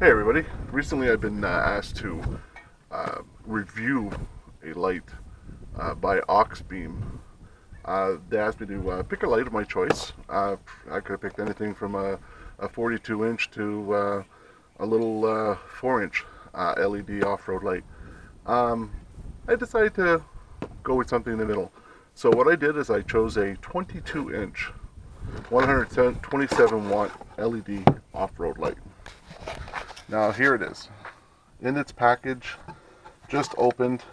Hey everybody, recently I've been asked to review a light by Auxbeam. They asked me to pick a light of my choice. I could have picked anything from a 42 inch to a little 4 inch LED off-road light. Um, I decided to go with something in the middle. So what I did is I chose a 22 inch 127 watt LED off-road light. Now here it is, in its package, just opened,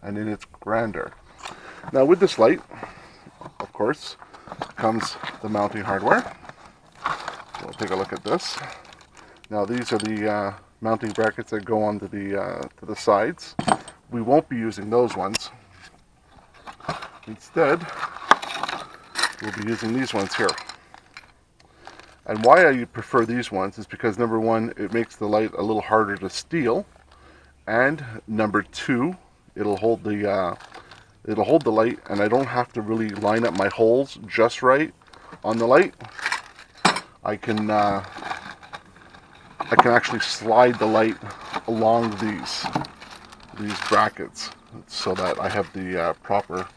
and in its grandeur. Now with this light, of course, comes the mounting hardware. So we'll take a look at this. Now these are the mounting brackets that go onto the sides. We won't be using those ones. Instead, we'll be using these ones here. And why I prefer these ones is because number one, it makes the light a little harder to steal, and number two, it'll hold the light, and I don't have to really line up my holes just right on the light. I can actually slide the light along these brackets so that I have the proper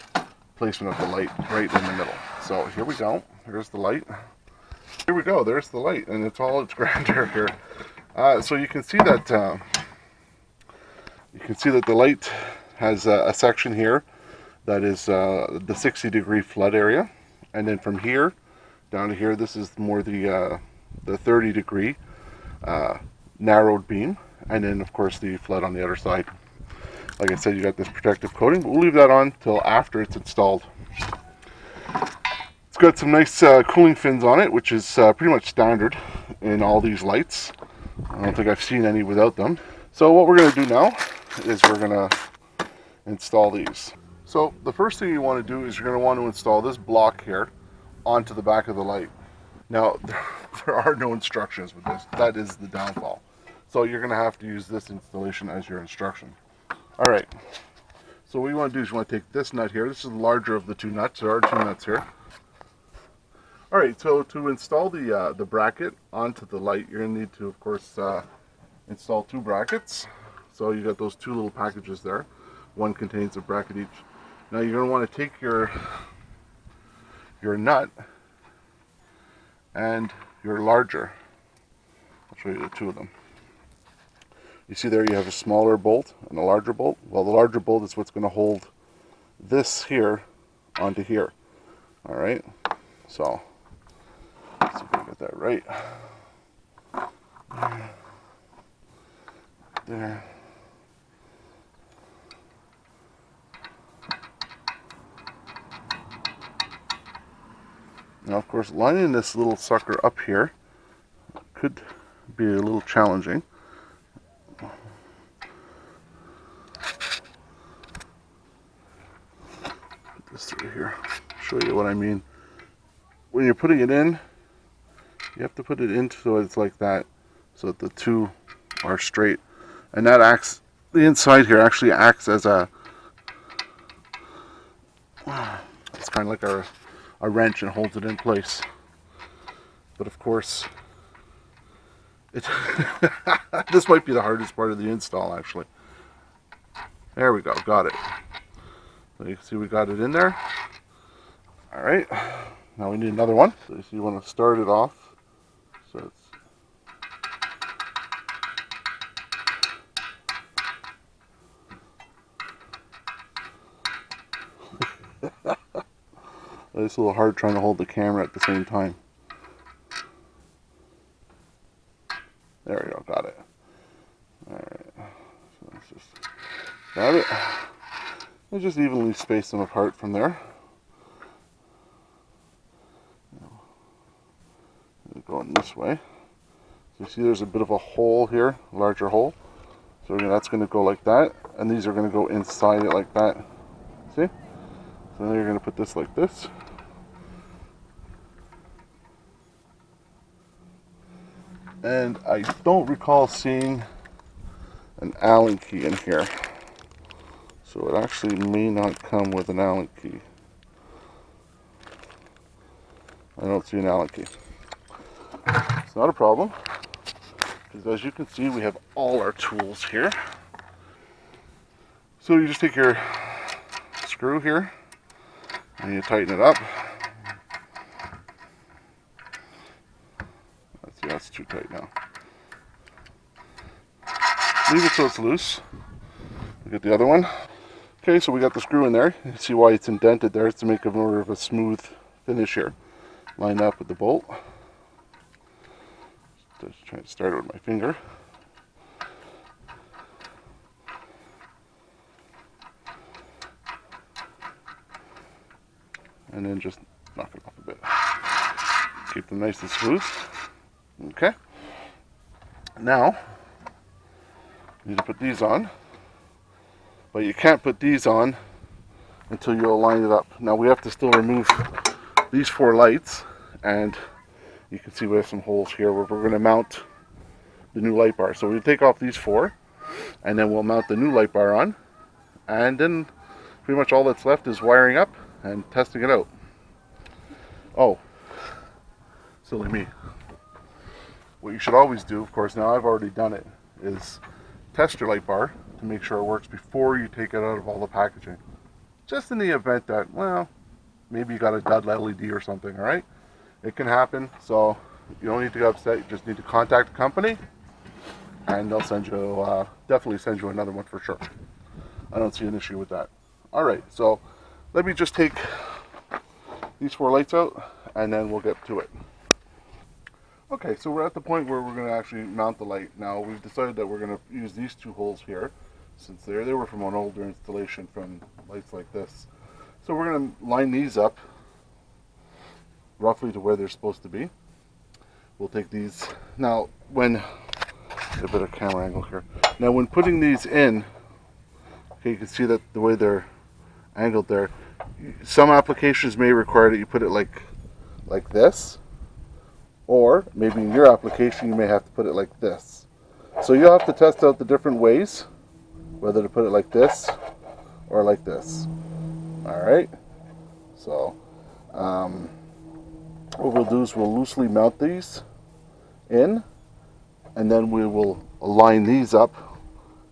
placement of the light right in the middle. So here we go. Here's the light. Here we go. There's the light, and it's all its grandeur here. So you can see that the light has a section here that is the 60-degree flood area, and then from here down to here, this is more the 30-degree narrowed beam, and then of course the flood on the other side. Like I said, you got this protective coating, but we'll leave that on till after it's installed. It's got some nice cooling fins on it, which is pretty much standard in all these lights. I don't think I've seen any without them. So what we're going to do now is we're going to install these. So the first thing you want to do is you're going to want to install this block here onto the back of the light. Now, there are no instructions with this. That is the downfall. So you're going to have to use this installation as your instruction. All right. So what you want to do is you want to take this nut here. This is the larger of the two nuts. There are two nuts here. All right. So to install the bracket onto the light, you're going to need to, of course, install two brackets. So you got those two little packages there. One contains a bracket each. Now you're going to want to take your nut and your larger. I'll show you the two of them. You see there you have a smaller bolt and a larger bolt. Well, the larger bolt is what's going to hold this here onto here. All right. So let's see if I get that right. There. Now, of course, lining this little sucker up here could be a little challenging. Put this through here. Show you what I mean. When you're putting it in, you have to put it in so it's like that, so that the two are straight. And that acts, the inside here actually acts as a, it's kind of like a wrench and holds it in place. But of course, this might be the hardest part of the install actually. There we go, got it. So you can see we got it in there. All right, now we need another one. So you want to start it off. So it's it's a little hard trying to hold the camera at the same time. There we go, got it. Alright, so let's just grab it. And just evenly space them apart from there. Going this way. So you see there's a bit of a hole here, larger hole. So that's going to go like that, and these are going to go inside it like that. See? So now you're going to put this like this. And I don't recall seeing an Allen key in here. So it actually may not come with an Allen key. I don't see an Allen key. It's not a problem. because as you can see, we have all our tools here. So you just take your screw here and you tighten it up. Let's see, that's too tight now. Leave it so it's loose. Look at the other one. Okay, so we got the screw in there. You can see why it's indented there. It's to make it more of a smooth finish here. Line up with the bolt. Just try to start it with my finger. And then just knock it off a bit. Keep them nice and smooth. Okay. Now, you need to put these on. But you can't put these on until you align it up. Now we have to still remove these 4 lights, and you can see we have some holes here where we're going to mount the new light bar. So we'll take off these 4, and then we'll mount the new light bar on, and then pretty much all that's left is wiring up and testing it out. Oh, silly me. What you should always do, of course, now I've already done it, is test your light bar to make sure it works before you take it out of all the packaging. Just in the event that, well, maybe you got a dud LED or something, all right? It can happen, so you don't need to get upset. You just need to contact the company, and they'll send you, definitely send you another one for sure. I don't see an issue with that. All right, so let me just take these 4 lights out, and then we'll get to it. Okay, so we're at the point where we're going to actually mount the light. Now, we've decided that we're going to use these 2 holes here, since they were from an older installation from lights like this. So we're going to line these up roughly to where they're supposed to be. We'll take these. Now, when, get a bit of camera angle here. Now, when putting these in, okay, you can see that the way they're angled there. Some applications may require that you put it like this, or maybe in your application you may have to put it like this. So you'll have to test out the different ways, whether to put it like this or like this. All right. So what we'll do is we'll loosely mount these in, and then we will align these up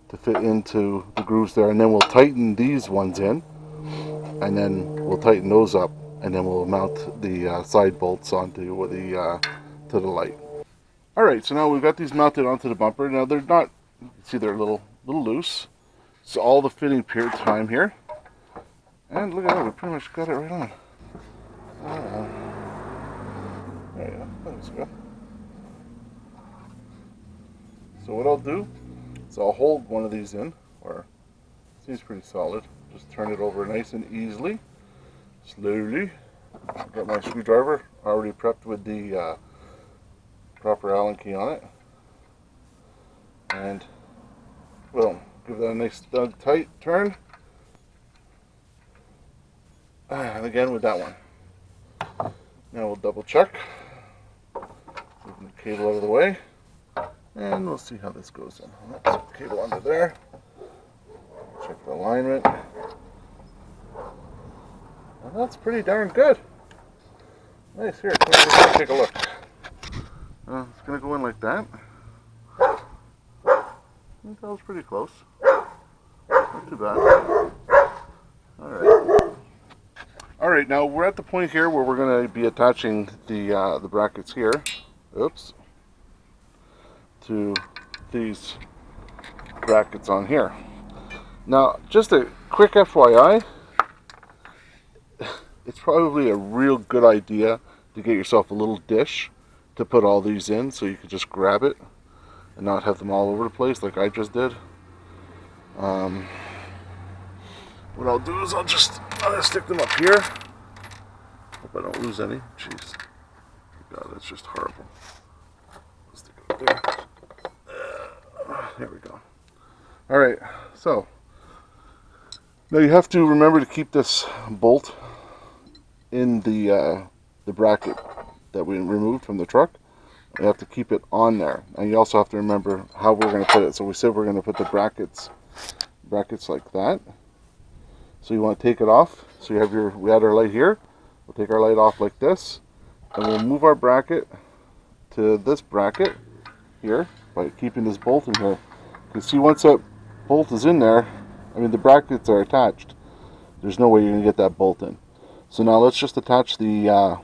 to fit into the grooves there, and then we'll tighten these ones in, and then we'll tighten those up, and then we'll mount the side bolts onto the to the light. All right, so now we've got these mounted onto the bumper. Now they're not, you can see they're a little loose. So all the fitting period time here, and look at that, we pretty much got it right on. There you go, that's good. So what I'll do is I'll hold one of these in, or it seems pretty solid. Just turn it over nice and easily, slowly. I've got my screwdriver already prepped with the proper Allen key on it, and boom, give that a nice snug tight turn, and again with that one. Now we'll double check, moving the cable out of the way, and we'll see how this goes in. Let's put the cable under there, check the alignment, and that's pretty darn good. Nice. Here, let's take a look. It's going to go in like that. I think that was pretty close. Not too bad. Alright, now we're at the point here where we're going to be attaching the brackets here. Oops. To these brackets on here. Now, just a quick FYI, it's probably a real good idea to get yourself a little dish to put all these in, so you can just grab it and not have them all over the place like I just did. What I'll do is I'll just stick them up here. Hope I don't lose any. Jeez. God, that's just horrible. Stick it up there. There we go. Alright, so now you have to remember to keep this bolt in the bracket that we removed from the truck. You have to keep it on there, and you also have to remember how we're going to put it. So we said we're going to put the brackets like that. So you want to take it off. So you have we had our light here. We'll take our light off like this, and we'll move our bracket to this bracket here, by keeping this bolt in here. Because see, once that bolt is in there, I mean the brackets are attached. There's no way you're going to get that bolt in. So now let's just attach the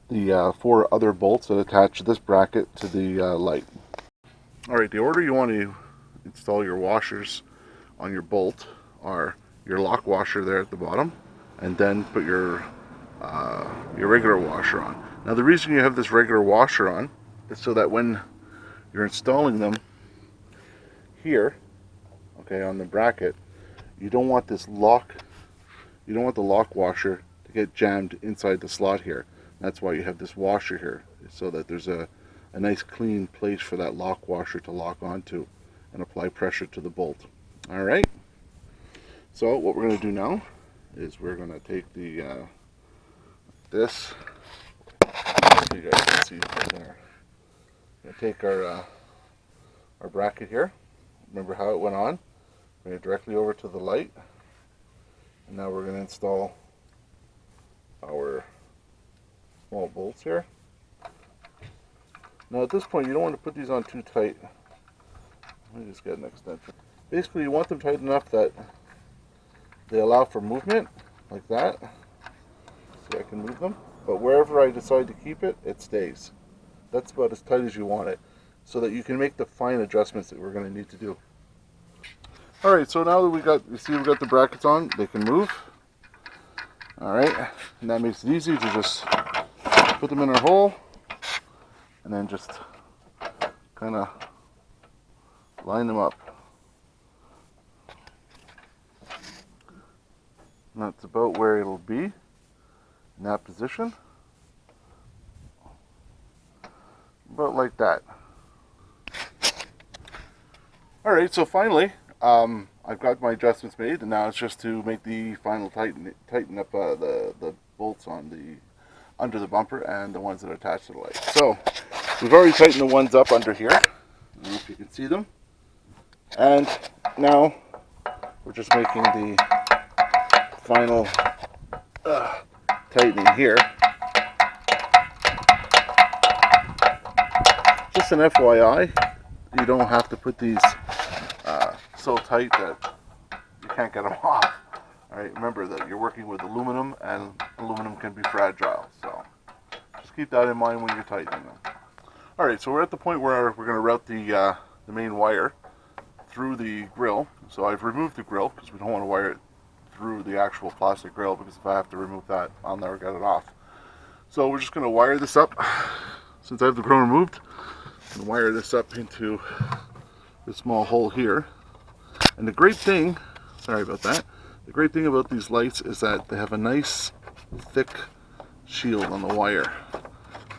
4 other bolts that attach this bracket to the light. Alright, the order you want to install your washers on your bolt are your lock washer there at the bottom, and then put your regular washer on. Now the reason you have this regular washer on is so that when you're installing them here, okay, on the bracket, you don't want this lock, you don't want the lock washer to get jammed inside the slot here. That's why you have this washer here, so that there's a nice clean place for that lock washer to lock onto and apply pressure to the bolt. Alright, so what we're going to do now is we're going to take the this, so you guys can see it there. We're going to take our bracket here. Remember how it went on? Bring it directly over to the light, and now we're going to install our small bolts here. Now at this point you don't want to put these on too tight. Let me just get an extension. Basically you want them tight enough that they allow for movement, like that. See, I can move them, but wherever I decide to keep it, it stays. That's about as tight as you want it, so that you can make the fine adjustments that we're going to need to do. Alright, so now that you see we've got the brackets on, they can move. Alright, and that makes it easy to just put them in our hole, and then just kind of line them up. And that's about where it'll be in that position. About like that. Alright, so finally, I've got my adjustments made, and now it's just to make the final tighten up the bolts on under the bumper and the ones that are attached to the light. So we've already tightened the ones up under here. I don't know if you can see them. And now we're just making the final tightening here. Just an FYI, you don't have to put these so tight that you can't get them off. Alright, remember that you're working with aluminum, and aluminum can be fragile, so just keep that in mind when you're tightening them. Alright, so we're at the point where we're going to route the main wire through the grill. So I've removed the grill because we don't want to wire it through the actual plastic grill, because if I have to remove that, I'll never get it off. So we're just going to wire this up. Since I have the grill removed, I'm going to wire this up into this small hole here. And the great thing, sorry about that, the great thing about these lights is that they have a nice thick shield on the wire.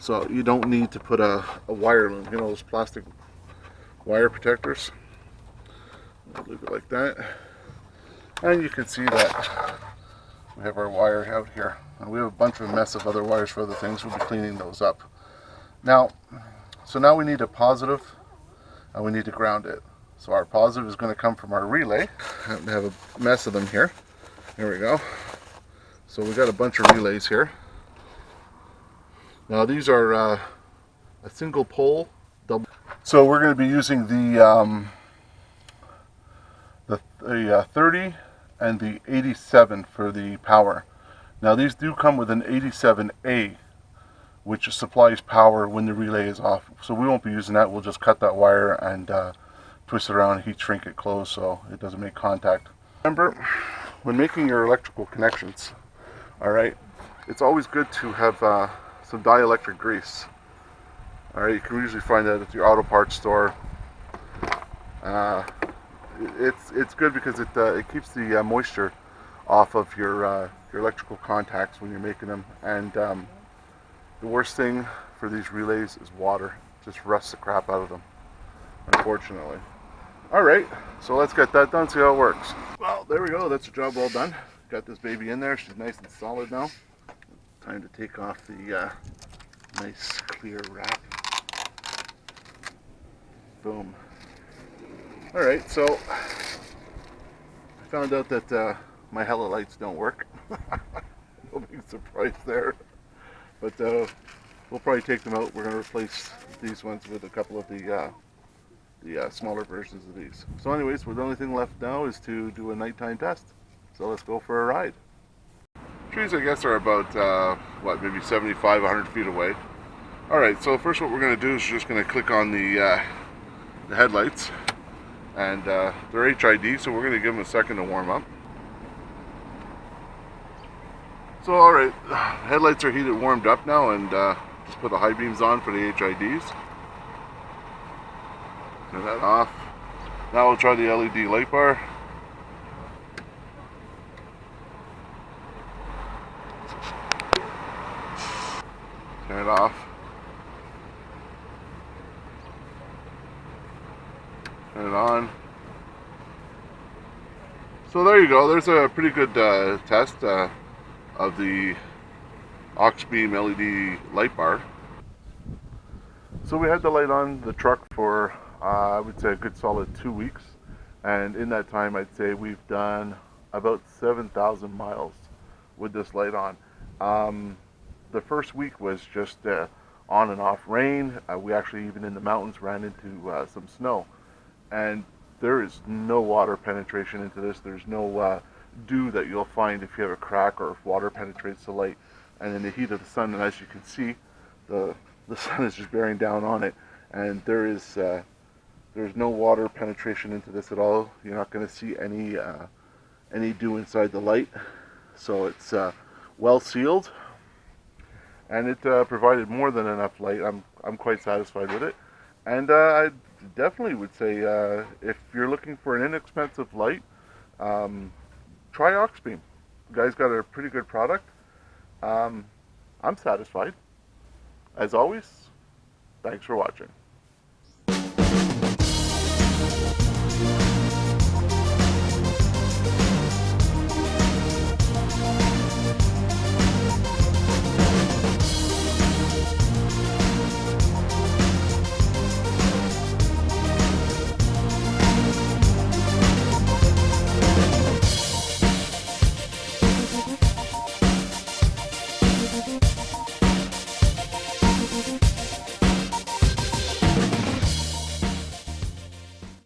So you don't need to put a wire loom, you know, those plastic wire protectors. Leave it like that. And you can see that we have our wire out here. And we have a bunch of mess of other wires for other things. We'll be cleaning those up. Now, so now we need a positive, and we need to ground it. So our positive is going to come from our relay. I have a mess of them here. There we go. So we got a bunch of relays here. Now these are a single pole double. So we're going to be using the 30 and the 87 for the power. Now these do come with an 87A, which supplies power when the relay is off. So we won't be using that. We'll just cut that wire and twist it around, heat shrink it closed so it doesn't make contact. Remember, when making your electrical connections, alright, it's always good to have some dielectric grease. Alright, you can usually find that at your auto parts store. It's good because it keeps the moisture off of your electrical contacts when you're making them. And the worst thing for these relays is water. It just rusts the crap out of them, unfortunately. Alright, so let's get that done, see how it works. Well, there we go, that's the job well done. Got this baby in there, she's nice and solid now. Time to take off the nice clear wrap. Boom. Alright, so I found out that my Hella lights don't work. No big surprise there. But we'll probably take them out. We're going to replace these ones with a couple of the smaller versions of these. So anyways, the only thing left now is to do a nighttime test. So let's go for a ride. Trees, I guess, are about, what, maybe 75, 100 feet away. Alright, so first what we're going to do is we're just going to click on the headlights. And they're HID, so we're going to give them a second to warm up. So alright, headlights are heated, warmed up now, and just put the high beams on for the HIDs. Turn that off. Now we'll try the LED light bar. Turn it off. Turn it on. So there you go. There's a pretty good test of the Auxbeam LED light bar. So we had the light on the truck for I would say a good solid 2 weeks, and in that time I'd say we've done about 7,000 miles with this light on. The first week was just on and off rain. We actually, even in the mountains, ran into some snow, and there is no water penetration into this. There's no dew that you'll find if you have a crack or if water penetrates the light. And in the heat of the sun, and as you can see, the sun is just bearing down on it, and there's no water penetration into this at all. You're not going to see any dew inside the light, so it's well sealed, and it provided more than enough light. I'm quite satisfied with it, and I definitely would say if you're looking for an inexpensive light, try Auxbeam. You guys got a pretty good product. I'm satisfied. As always, thanks for watching.